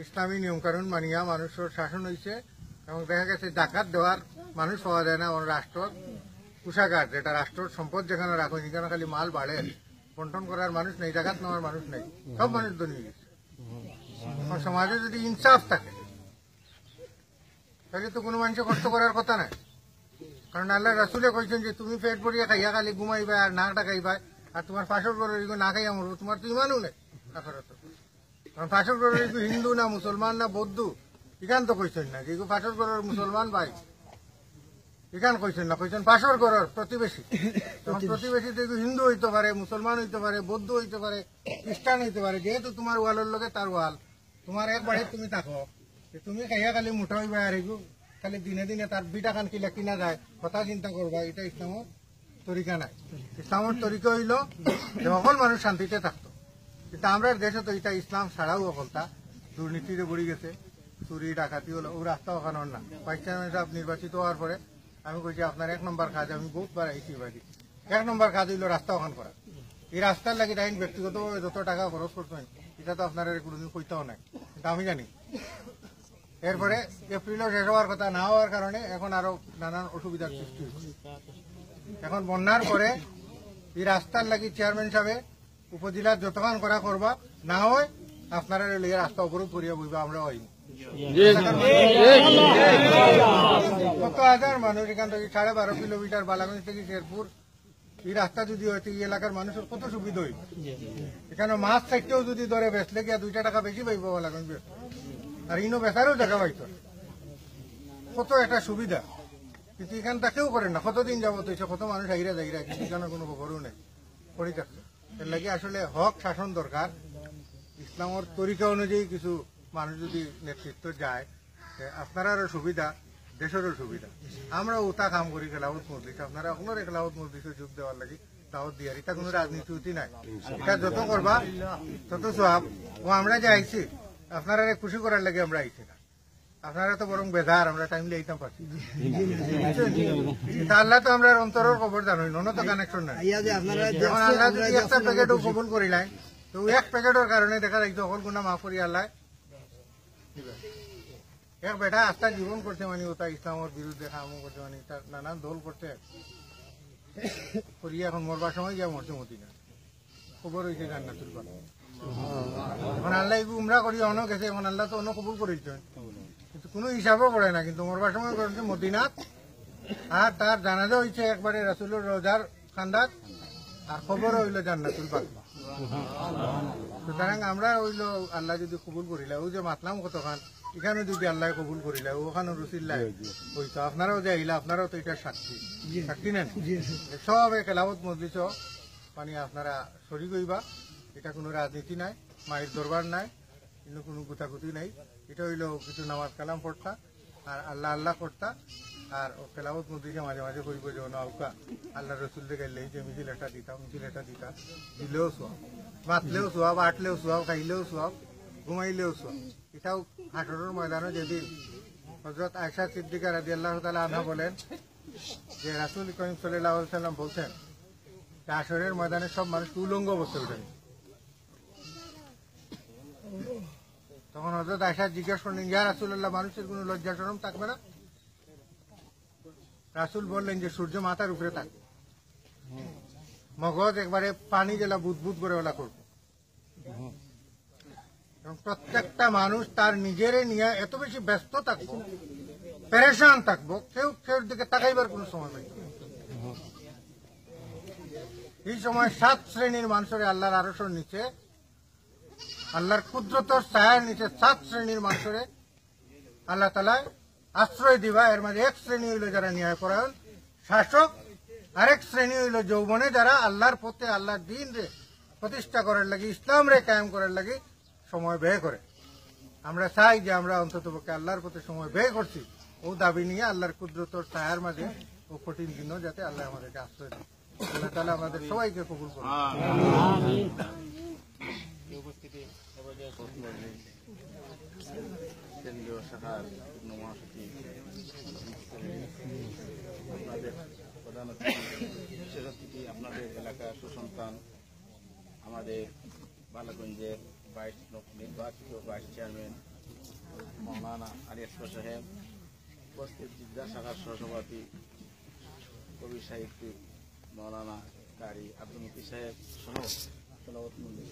ইসলামী নিয়মকানুন মানিয়া মানুষের শাসন হয়েছে এবং দেখা গেছে ডাকাত দেওয়ার মানুষ পাওয়া যায় না। রাষ্ট্র কোষাগার যেটা রাষ্ট্রের সম্পদ যেখানে রাখো সেখানে খালি মাল বাড়ে, বন্টন করার মানুষ নেই, ডাকাত নেওয়ার মানুষ নেই, সব মানুষ ধনী হয়ে গেছে। এখন সমাজে যদি ইনসাফ থাকে তাহলে তো কোনো মানুষের কষ্ট করার কথা নাই। কারণ আল্লাহ রাসুলে কইছেন যে তুমি পেট ভরিয়া খাইয়া খালি ঘুমাইবা আর না ডাকাইবা, আর তোমার ফাঁসর গরুর না খাইয়া মরবো, তোমার তো ইমানও নেই। কারণ ফাঁসর গরুর হিন্দু না মুসলমান না বৌদ্ধ এখান তো কইছেন না যে ফাঁসর গরুর মুসলমান ভাই, এখান কইছেন না, কইছেন ফাঁসর গরুর প্রতিবেশী। প্রতিবেশী তো হিন্দু হইতে পারে, মুসলমান হইতে পারে, বৌদ্ধ হইতে পারে, খ্রিস্টান হইতে পারে, যেহেতু তোমার ওয়ালের লগে তার ওয়াল, তোমার এক বাড়িতে তুমি থাকো, তুমি খাইয়া খালি মুঠা হইবা আর খালি দিনে দিনে তার বিটা খান কিলা কিনা যায় কথা চিন্তা করবা, এটা ইসলামের তরিকা নাই। ইসলামের তরিকা হইল যে সকল মানুষ শান্তিতে থাকতো। কিন্তু আমরা দেশে তো এটা ইসলাম ছাড়াও অকলতা দুর্নীতিতে বড়ি গেছে, চুরি ডাকাতি হলো, ও রাস্তা ওখানোর না। ভাইস চেয়ারম্যান সাহেব নির্বাচিত হওয়ার পরে আমি কইছি আপনার 1 নম্বর কাজ, আমি বহুতবার আইসি বাড়ি, 1 নম্বর কাজ হইল রাস্তা ওখান করা। এই রাস্তার লাগি তাই ব্যক্তিগত যত টাকা খরচ করতেন এটা তো আপনার কোনোদিন কইতেও নাই, কিন্তু আমি জানি। এরপরে এপ্রিলও শেষ হওয়ার কথা না হওয়ার কারণে এখন আরো নানান অসুবিধার সৃষ্টি হচ্ছে। এখন বন্যার পরে এই রাস্তার লাগি চেয়ারম্যান সাহেব উপজেলার যতক্ষণ করা করবা, না হয় আপনারা রাস্তা উপরেও পড়িয়া বইবা, আমরা হইনি। কত হাজার মানুষ এখান থেকে 12.5 কিলোমিটার বালাগঞ্জ থেকে শেরপুর এই রাস্তা যদি হয়তো এই এলাকার মানুষের কত সুবিধা হইবে। এখানে মাছ চাইতেও যদি ধরে বেচলে গিয়া 2 টাকা বেশি পাইব বালাগঞ্জ, আর ইনো বেচারও জায়গা পাইত, কত একটা সুবিধা। কিন্তু এখানটা কেউ করেন না, কতদিন যাবত হয়েছে, কত মানুষ আইরা যাইরা, কিন্তু এখানে কোনো খবরও নেই, পড়ে থাকছে। এর লাগে আসলে হক শাসন দরকার। ইসলামের তরিকা অনুযায়ী কিছু মানুষ যদি নেতৃত্ব যায়, আপনারও সুবিধা, দেশেরও সুবিধা। আমরা ওটা কাম করি খেলাফত মজলিস, আপনারা আপনার খেলাফত মজলিসে যোগ দেওয়ার লাগে দাওয়াত দিয়ে, এটা কোনো রাজনীতি নাই। এটা যত করবা তত সব। ও আমরা যে আইছি আপনারা খুশি করার লাগে আমরা আইছি না, আপনারা তো বরং বেজার, আমরা টাইম লাইতাম পাচ্ছি। আল্লাহ তো আমরা অন্তরের খবর জানোই, নন তো কানেকশন নাই। যখন আল্লাহ যদি একটা প্যাকেটও কবুল করিলাই, তো এক প্যাকেটের কারণে দেখা যাইতো সকল গুণা মাফ করি আল্লাহ। এক বেটা আস্থা জীবন করছে মানে ওটা ইসলামের বিরুদ্ধে কামও করছে, মানে নানান দল করছে করিয়া এখন মরবার সময় গিয়া মরছে মদিনা, খবর হয়েছে জান্নাতুল বালা। এখন আল্লাহ উমরা করি অন্য গেছে, এখন আল্লাহ তো অন্য কবুল করেছেন, কিন্তু কোনো হিসাবও পড়ে না। কিন্তু মরবার সময় করেছে মদিনাত, আর তার জানাজা হয়েছে একবারে রাসূলের রোজার খান্দাত, আর খবরও হইল জান্নাতুল বালা। সুতরাং আমরা হইল আল্লাহ যদি কবুল করিলা, ওই যে মাতলাম কতখান, এখানে যদি আল্লাহ কবুল করিলা, ওখানে রসিল্লাহ হইতো, আপনারাও যে আইলা, আপনারাও তো এটা সাক্ষী, সাক্ষী নেন। সব খেলাফত মজলিস মানে আপনারা শরীক হইবা, এটা কোনো রাজনীতি নাই, মায়ের দরবার নাই, কিন্তু কোনো গুতাগুতি নাই। এটা হইল কিছু নামাজ কালাম পড়তা আর আল্লাহ আল্লাহ করতা, আর খেলাফত মজলিসে মাঝে মাঝে কইব যে নৌকা আল্লাহ রসুল দেখাইলে যে মিছিল এটা দিতাম, মিছিল এটা দিতাম, দিলেও সোয়াব, মাতলেও সোয়াব, আটলেও সোয়াব, খাইলেও সোয়াব, ঘুমাইলেও সোয়াব। এটাও হাসরের ময়দানে যেদিন হযরত আয়েশা সিদ্দিকা রাদিয়াল্লাহু তাআলা আনহা বলেন যে রাসূল করিম সাল্লাল্লাহু আলাইহি ওয়াসাল্লাম বলছেন যে হাসরের ময়দানে সব মানুষ উলঙ্গ অবস্থায় উঠেন। তখন হযরত আয়েশা জিজ্ঞাসা করলেন, ইয়া রাসূলুল্লাহ, মানুষের কোনো লজ্জা শরম থাকবে না? রাসূল বললেন যে সূর্য মাথার উপরে থাকবে, মগজ একবারে পানি জেলা বুদবুদ করে ওলা করবে, এবং প্রত্যেকটা মানুষ তার নিজের নিয়ে এত বেশি ব্যস্ত থাকবো, পেরেশান থাকবো, কেউ কেউ দিকে তাকাইবার কোন সময় পাইব। এই সময় 7 শ্রেণীর মানুষের আল্লাহর আরশের নিচে, আল্লাহর কুদরতের ছায়ার নিচে 7 শ্রেণীর মানুষের আল্লাহ তাআলা আশ্রয় দিবা। এর মাঝে এক শ্রেণী হইল যারা ন্যায়পরায়ণ শাসক, আরেক শ্রেণী হইল যৌবনে যারা আল্লাহর পথে, আল্লাহর দিন রে প্রতিষ্ঠা করার লাগে, ইসলাম রে কায়েম করার লাগে সময় ব্যয় করে। আমরা চাই যে আমরা অন্ততপক্ষে আল্লাহর পথে সময় ব্যয় করছি, ও দাবি নিয়ে আল্লাহর কুদরতের ছায়ার মাঝে ও কঠিন দিন যাতে আল্লাহ আমাদেরকে আশ্রয় দেয়। আল্লাহ তাআলা আমাদের সবাইকে কবুল করুন। কেন্দ্রীয় শাখার যুগ্ম মহাসচিব, আপনাদের প্রধান বিশেষ অতিথি, আপনাদের এলাকার সুসন্তান, আমাদের বালাগঞ্জের নির্বাচিত ভাইস চেয়ারম্যান মৌলানা আলী আসফার সাহেব, উপস্থিত জিদ্দা শাখার সহসভাপতি কবি সাহিত্যিক মৌলানা কারি আব্দুল মতিন সাহেব সহ তেলাওয়াত মন্দির